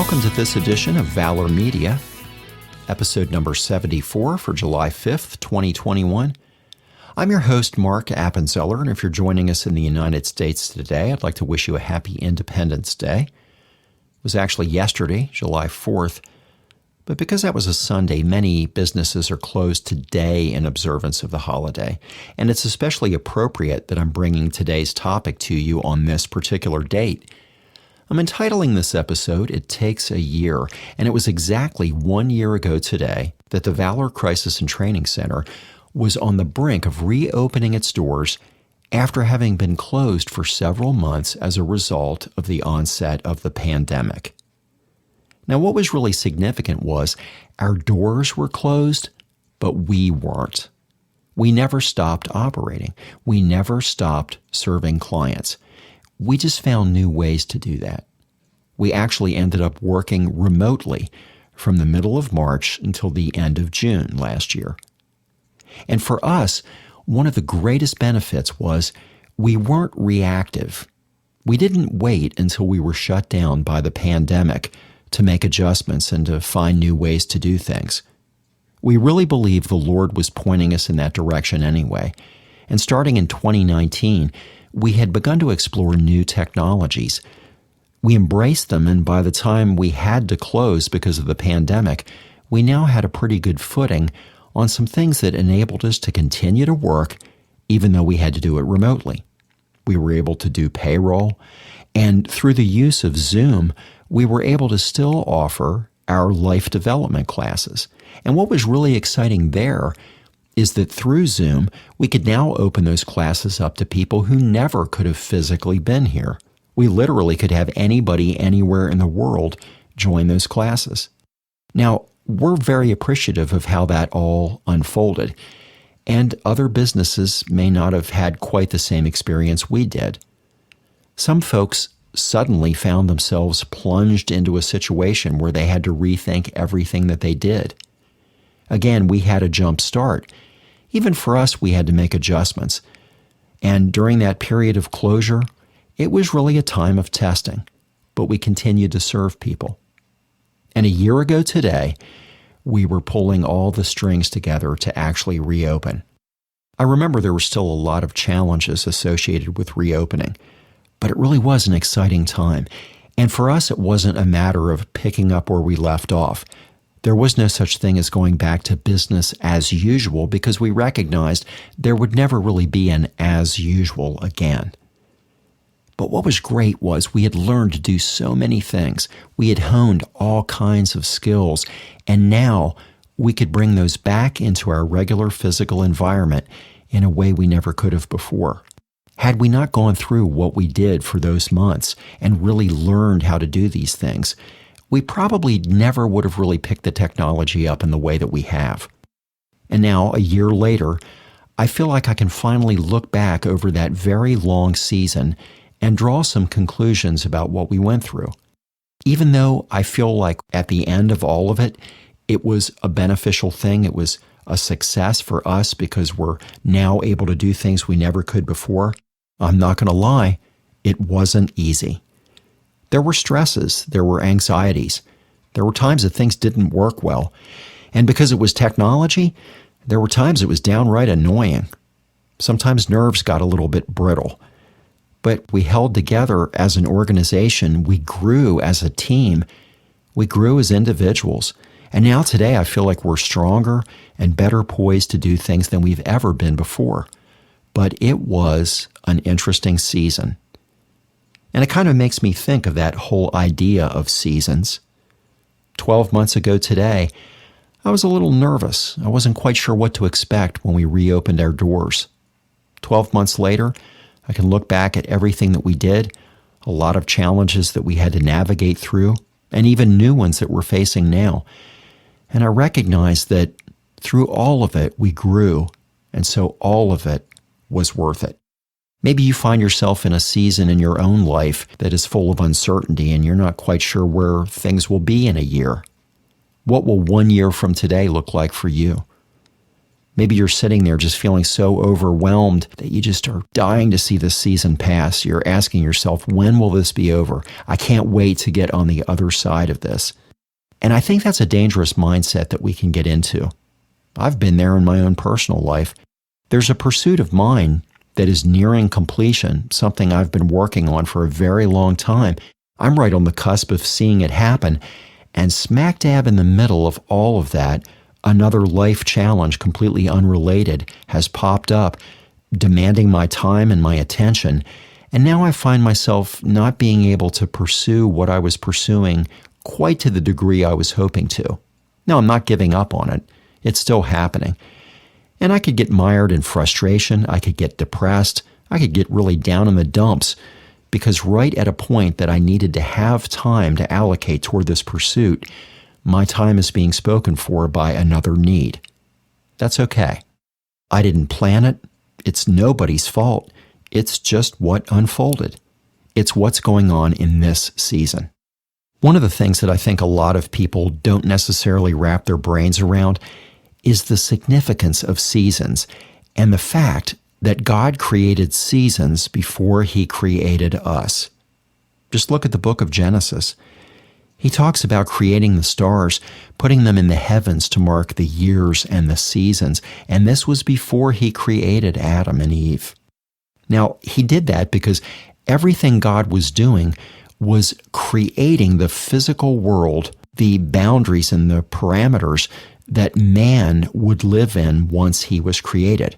Welcome to this edition of Valor Media, episode number 74 for July 5th, 2021. I'm your host, Mark Appenzeller, and if you're joining us in the United States today, I'd like to wish you a happy Independence Day. It was actually yesterday, July 4th, but because that was a Sunday, many businesses are closed today in observance of the holiday, and it's especially appropriate that I'm bringing today's topic to you on this particular date. I'm entitling this episode, It Takes a Year, and it was exactly 1 year ago today that the Valor Crisis and Training Center was on the brink of reopening its doors after having been closed for several months as a result of the onset of the pandemic. Now, what was really significant was our doors were closed, but we weren't. We never stopped operating. We never stopped serving clients. We just found new ways to do that. We actually ended up working remotely from the middle of March until the end of June last year. And for us, one of the greatest benefits was we weren't reactive. We didn't wait until we were shut down by the pandemic to make adjustments and to find new ways to do things. We really believe the Lord was pointing us in that direction anyway. And starting in 2019, we had begun to explore new technologies. We embraced them, and by the time we had to close because of the pandemic, we now had a pretty good footing on some things that enabled us to continue to work even though we had to do it remotely. We were able to do payroll, and through the use of Zoom, we were able to still offer our life development classes. And what was really exciting there is that through Zoom, we could now open those classes up to people who never could have physically been here. We literally could have anybody anywhere in the world join those classes. Now, we're very appreciative of how that all unfolded, and other businesses may not have had quite the same experience we did. Some folks suddenly found themselves plunged into a situation where they had to rethink everything that they did. Again, we had a jump start. Even for us, we had to make adjustments. And during that period of closure, it was really a time of testing, but we continued to serve people. And a year ago today, we were pulling all the strings together to actually reopen. I remember there were still a lot of challenges associated with reopening, but it really was an exciting time. And for us, it wasn't a matter of picking up where we left off. There was no such thing as going back to business as usual because we recognized there would never really be an as usual again. But what was great was we had learned to do so many things. We had honed all kinds of skills, and now we could bring those back into our regular physical environment in a way we never could have before. Had we not gone through what we did for those months and really learned how to do these things, we probably never would have really picked the technology up in the way that we have. And now, a year later, I feel like I can finally look back over that very long season and draw some conclusions about what we went through. Even though I feel like at the end of all of it, it was a beneficial thing, it was a success for us because we're now able to do things we never could before, I'm not going to lie, it wasn't easy. There were stresses, there were anxieties, there were times that things didn't work well, and because it was technology, there were times it was downright annoying. Sometimes nerves got a little bit brittle. But we held together as an organization, we grew as a team, we grew as individuals, and now today I feel like we're stronger and better poised to do things than we've ever been before. But it was an interesting season. And it kind of makes me think of that whole idea of seasons. 12 months ago today, I was a little nervous. I wasn't quite sure what to expect when we reopened our doors. 12 months later, I can look back at everything that we did, a lot of challenges that we had to navigate through, and even new ones that we're facing now. And I recognize that through all of it, we grew, and so all of it was worth it. Maybe you find yourself in a season in your own life that is full of uncertainty and you're not quite sure where things will be in a year. What will 1 year from today look like for you? Maybe you're sitting there just feeling so overwhelmed that you just are dying to see this season pass. You're asking yourself, when will this be over? I can't wait to get on the other side of this. And I think that's a dangerous mindset that we can get into. I've been there in my own personal life. There's a pursuit of mine that is nearing completion, something I've been working on for a very long time. I'm right on the cusp of seeing it happen, and smack dab in the middle of all of that, another life challenge completely unrelated has popped up, demanding my time and my attention, and now I find myself not being able to pursue what I was pursuing quite to the degree I was hoping to. Now, I'm not giving up on it. It's still happening. And I could get mired in frustration, I could get depressed, I could get really down in the dumps, because right at a point that I needed to have time to allocate toward this pursuit, my time is being spoken for by another need. That's okay. I didn't plan it. It's nobody's fault. It's just what unfolded. It's what's going on in this season. One of the things that I think a lot of people don't necessarily wrap their brains around is the significance of seasons and the fact that God created seasons before He created us. Just look at the book of Genesis. He talks about creating the stars, putting them in the heavens to mark the years and the seasons, and this was before He created Adam and Eve. Now, He did that because everything God was doing was creating the physical world, the boundaries and the parameters that man would live in once he was created.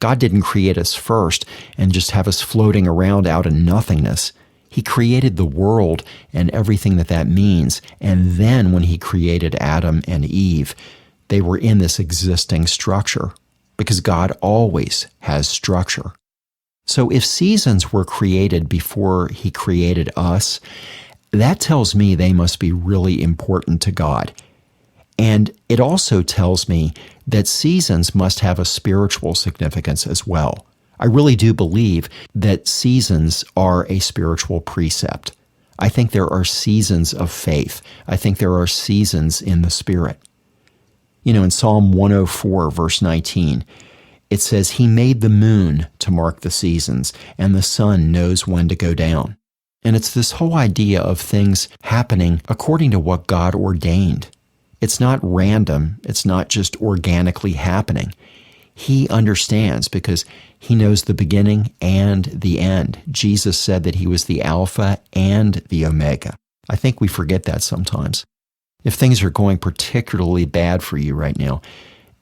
God didn't create us first and just have us floating around out in nothingness. He created the world and everything that means, and then when He created Adam and Eve, they were in this existing structure, because God always has structure. So if seasons were created before He created us, that tells me they must be really important to God. And it also tells me that seasons must have a spiritual significance as well. I really do believe that seasons are a spiritual precept. I think there are seasons of faith. I think there are seasons in the Spirit. You know, in Psalm 104, verse 19, it says, He made the moon to mark the seasons, and the sun knows when to go down. And it's this whole idea of things happening according to what God ordained. It's not random. It's not just organically happening. He understands because He knows the beginning and the end. Jesus said that He was the Alpha and the Omega. I think we forget that sometimes. If things are going particularly bad for you right now,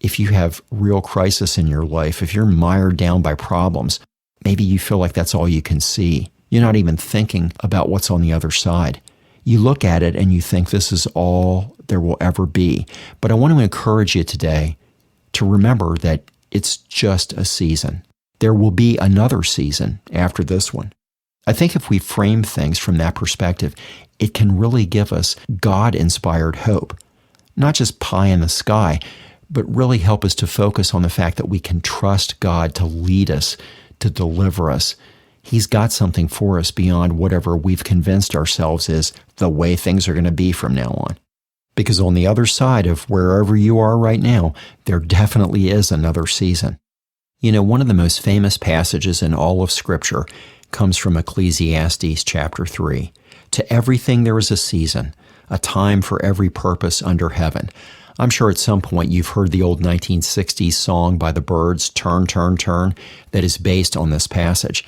if you have real crisis in your life, if you're mired down by problems, maybe you feel like that's all you can see. You're not even thinking about what's on the other side. You look at it and you think this is all there will ever be. But I want to encourage you today to remember that it's just a season. There will be another season after this one. I think if we frame things from that perspective, it can really give us God-inspired hope. Not just pie in the sky, but really help us to focus on the fact that we can trust God to lead us, to deliver us. He's got something for us beyond whatever we've convinced ourselves is the way things are going to be from now on. Because on the other side of wherever you are right now, there definitely is another season. You know, one of the most famous passages in all of Scripture comes from Ecclesiastes chapter 3. To everything there is a season, a time for every purpose under heaven. I'm sure at some point you've heard the old 1960s song by the Byrds, Turn, Turn, Turn, that is based on this passage.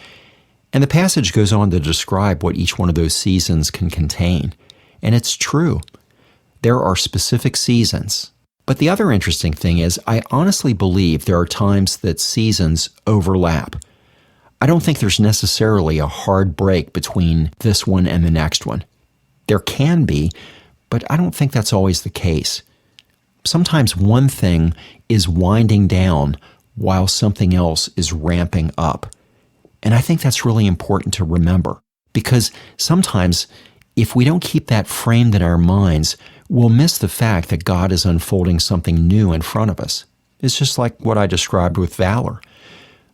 And the passage goes on to describe what each one of those seasons can contain. And it's true. There are specific seasons. But the other interesting thing is, I honestly believe there are times that seasons overlap. I don't think there's necessarily a hard break between this one and the next one. There can be, but I don't think that's always the case. Sometimes one thing is winding down while something else is ramping up. And I think that's really important to remember, because sometimes if we don't keep that framed in our minds, we'll miss the fact that God is unfolding something new in front of us. It's just like what I described with Valor.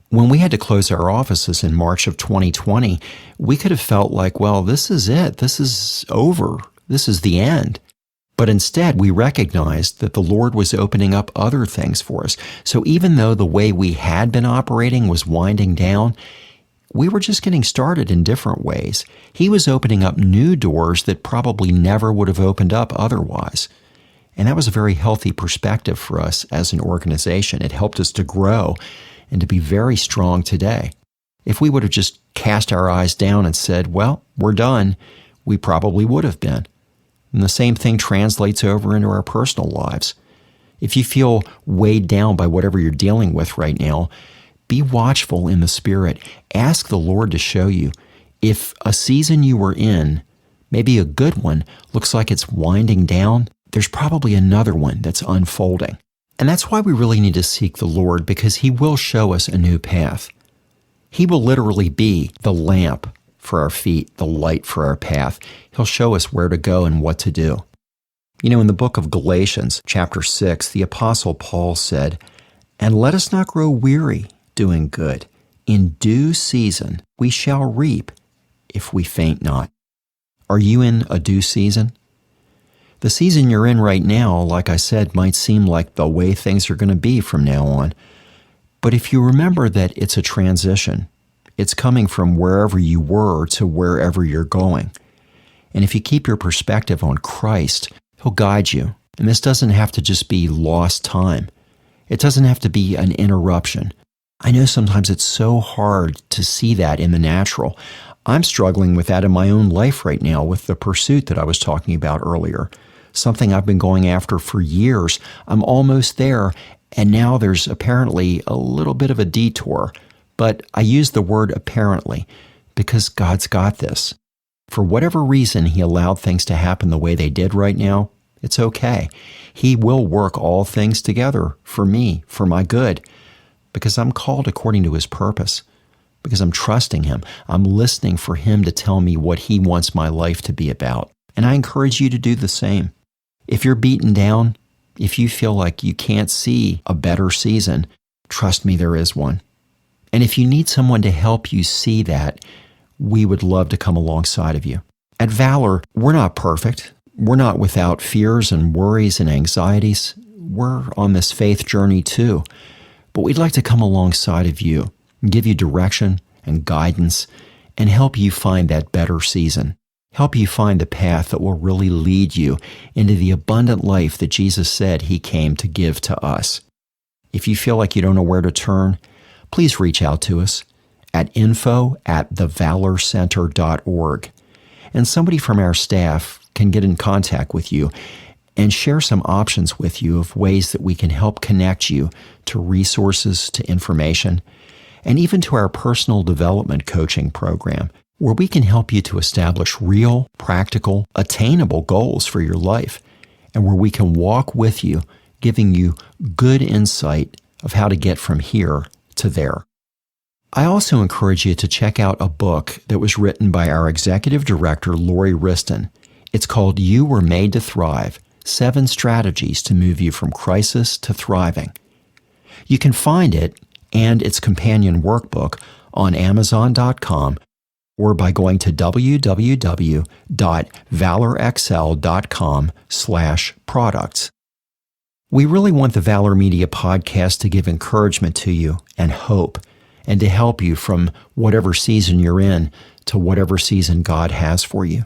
When we had to close our offices in March of 2020, we could have felt like, well, this is it. This is over. This is the end. But instead, we recognized that the Lord was opening up other things for us. So even though the way we had been operating was winding down, we were just getting started in different ways. He was opening up new doors that probably never would have opened up otherwise. And that was a very healthy perspective for us as an organization. It helped us to grow and to be very strong today. If we would have just cast our eyes down and said, well, we're done, we probably would have been. And the same thing translates over into our personal lives. If you feel weighed down by whatever you're dealing with right now, be watchful in the Spirit. Ask the Lord to show you if a season you were in, maybe a good one, looks like it's winding down, there's probably another one that's unfolding. And that's why we really need to seek the Lord, because He will show us a new path. He will literally be the lamp for our feet, the light for our path. He'll show us where to go and what to do. You know, in the book of Galatians, chapter 6, the Apostle Paul said, "And let us not grow weary doing good. In due season we shall reap if we faint not." Are you in a due season? The season you're in right now, like I said, might seem like the way things are going to be from now on. But if you remember that it's a transition, it's coming from wherever you were to wherever you're going. And if you keep your perspective on Christ, He'll guide you. And this doesn't have to just be lost time. It doesn't have to be an interruption. I know sometimes it's so hard to see that in the natural. I'm struggling with that in my own life right now with the pursuit that I was talking about earlier. Something I've been going after for years. I'm almost there, and now there's apparently a little bit of a detour. But I use the word apparently because God's got this. For whatever reason He allowed things to happen the way they did right now, it's okay. He will work all things together for me, for my good, because I'm called according to His purpose, because I'm trusting Him. I'm listening for Him to tell me what He wants my life to be about. And I encourage you to do the same. If you're beaten down, if you feel like you can't see a better season, trust me, there is one. And if you need someone to help you see that, we would love to come alongside of you. At Valor, we're not perfect. We're not without fears and worries and anxieties. We're on this faith journey too. But we'd like to come alongside of you and give you direction and guidance and help you find that better season. Help you find the path that will really lead you into the abundant life that Jesus said He came to give to us. If you feel like you don't know where to turn, please reach out to us at info@thevalorcenter.org. And somebody from our staff can get in contact with you and share some options with you of ways that we can help connect you to resources, to information, and even to our personal development coaching program, where we can help you to establish real, practical, attainable goals for your life, and where we can walk with you, giving you good insight of how to get from here to there. I also encourage you to check out a book that was written by our executive director, Lori Riston. It's called You Were Made to Thrive, 7 Strategies to Move You from Crisis to Thriving. You can find it and its companion workbook on Amazon.com or by going to www.valorxl.com/products. We really want the Valor Media podcast to give encouragement to you and hope, and to help you from whatever season you're in to whatever season God has for you.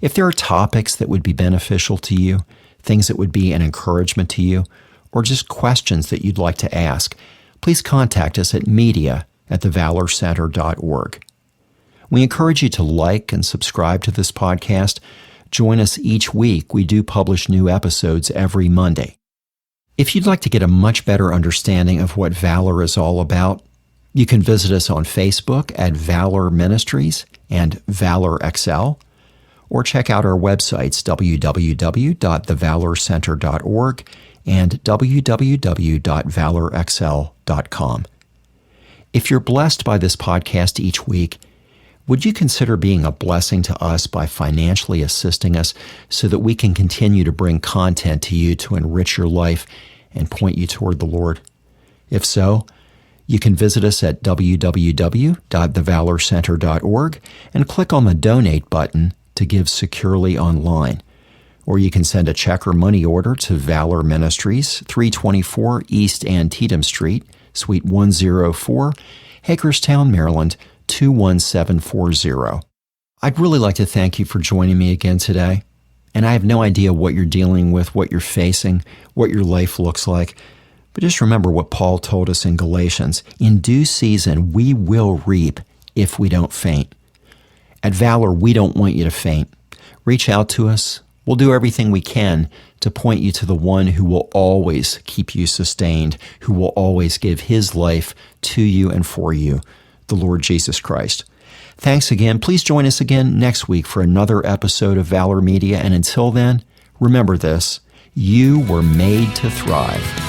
If there are topics that would be beneficial to you, things that would be an encouragement to you, or just questions that you'd like to ask, please contact us at media@thevalorcenter.org. We encourage you to like and subscribe to this podcast. Join us each week. We do publish new episodes every Monday. If you'd like to get a much better understanding of what Valor is all about, you can visit us on Facebook at Valor Ministries and Valor XL, or check out our websites www.thevalorcenter.org and www.valorxl.com. If you're blessed by this podcast each week, would you consider being a blessing to us by financially assisting us so that we can continue to bring content to you to enrich your life and point you toward the Lord? If so, you can visit us at www.thevalorcenter.org and click on the Donate button to give securely online. Or you can send a check or money order to Valor Ministries, 324 East Antietam Street, Suite 104, Hagerstown, Maryland, 21740. I'd really like to thank you for joining me again today. And I have no idea what you're dealing with, what you're facing, what your life looks like. But just remember what Paul told us in Galatians. In due season, we will reap if we don't faint. At Valor, we don't want you to faint. Reach out to us. We'll do everything we can to point you to the one who will always keep you sustained, who will always give his life to you and for you, the Lord Jesus Christ. Thanks again. Please join us again next week for another episode of Valor Media. And until then, remember this: you were made to thrive.